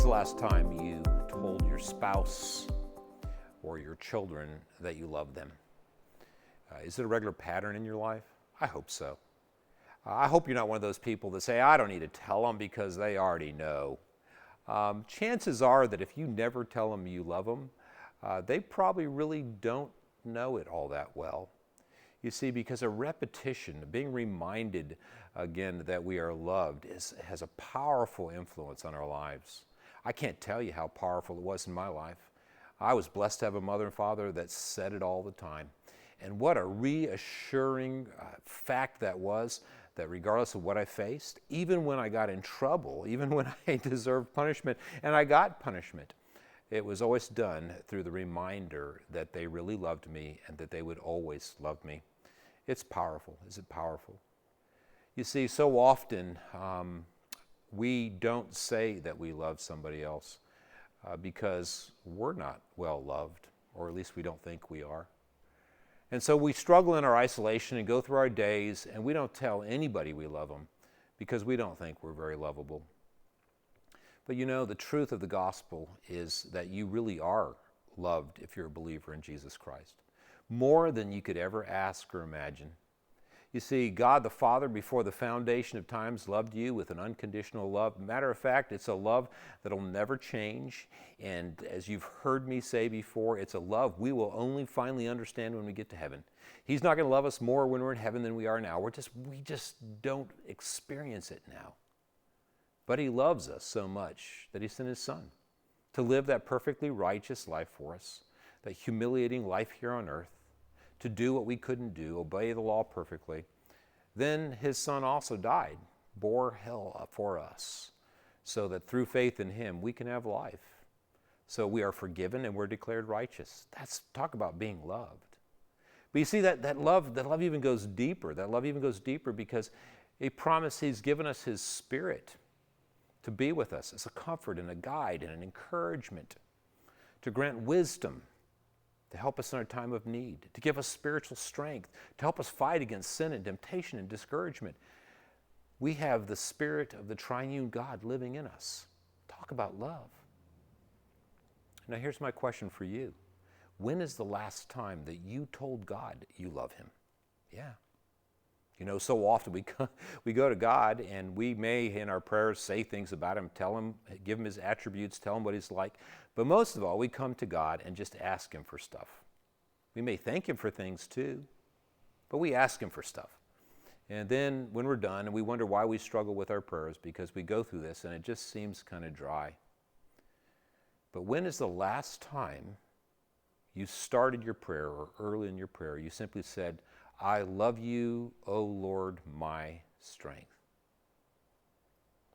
the last time you told your spouse or your children that you love them? Is it a regular pattern in your life? I hope so. I hope you're not one of those people that say, I don't need to tell them because they already know. Chances are that if you never tell them you love them, they probably really don't know it all that well. You see, because a repetition, being reminded again that we are loved, has a powerful influence on our lives. I can't tell you how powerful it was in my life. I was blessed to have a mother and father that said it all the time. And what a reassuring fact that was, that regardless of what I faced, even when I got in trouble, even when I deserved punishment, and I got punishment, it was always done through the reminder that they really loved me and that they would always love me. It's powerful. Is it powerful? You see, so often we don't say that we love somebody else because we're not well loved, or at least we don't think we are. And so we struggle in our isolation and go through our days, and we don't tell anybody we love them because we don't think we're very lovable. But you know, the truth of the gospel is that you really are loved if you're a believer in Jesus Christ, more than you could ever ask or imagine. You see, God the Father, before the foundation of times, loved you with an unconditional love. Matter of fact, it's a love that'll never change. And as you've heard me say before, it's a love we will only finally understand when we get to heaven. He's not going to love us more when we're in heaven than we are now. We just don't experience it now. But He loves us so much that He sent His Son to live that perfectly righteous life for us, that humiliating life here on earth, to do what we couldn't do, obey the law perfectly. Then His Son also died, bore hell for us, so that through faith in Him we can have life. So we are forgiven and we're declared righteous. Talk about being loved. But you see, that love even goes deeper. That love even goes deeper because He promised He's given us His Spirit to be with us as a comfort and a guide and an encouragement, to grant wisdom, to help us in our time of need, to give us spiritual strength, to help us fight against sin and temptation and discouragement. We have the Spirit of the triune God living in us. Talk about love. Now here's my question for you. When is the last time that you told God you love Him? Yeah. You know, so often we go to God and we may in our prayers say things about Him, tell Him, give Him His attributes, tell Him what He's like. But most of all, we come to God and just ask Him for stuff. We may thank Him for things too, but we ask Him for stuff. And then when we're done and we wonder why we struggle with our prayers, because we go through this and it just seems kind of dry. But when is the last time you started your prayer, or early in your prayer, you simply said, I love you, O Lord, my strength?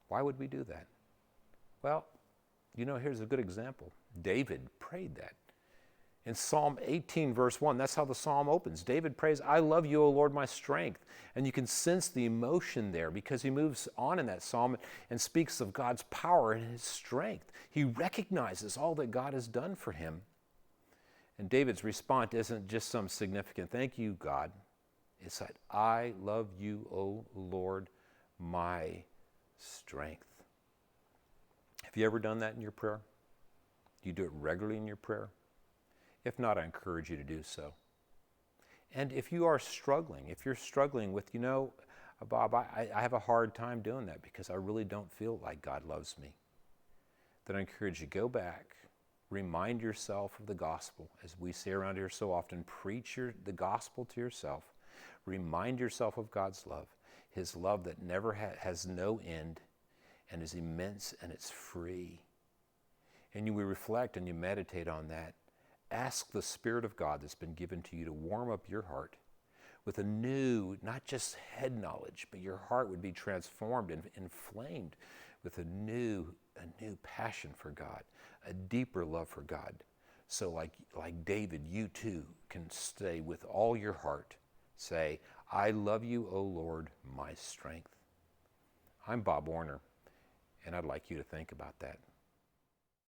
Why would we do that? Well, you know, here's a good example. David prayed that. In Psalm 18, verse 1, that's how the psalm opens. David prays, I love you, O Lord, my strength. And you can sense the emotion there because he moves on in that psalm and speaks of God's power and His strength. He recognizes all that God has done for him. And David's response isn't just some significant, thank you, God. It's that, I love you, O Lord, my strength. Have you ever done that in your prayer? Do you do it regularly in your prayer? If not, I encourage you to do so. And if you are struggling, if you're struggling with, you know, Bob, I have a hard time doing that because I really don't feel like God loves me, then I encourage you to go back, remind yourself of the gospel. As we say around here so often, preach the gospel to yourself. Remind yourself of God's love, His love that never has no end and is immense and it's free. And you reflect and you meditate on that. Ask the Spirit of God that's been given to you to warm up your heart with a new, not just head knowledge, but your heart would be transformed and inflamed with a new passion for God, a deeper love for God. So like David, you too can stay with all your heart. Say, I love you, O Lord, my strength. I'm Bob Warner, and I'd like you to think about that.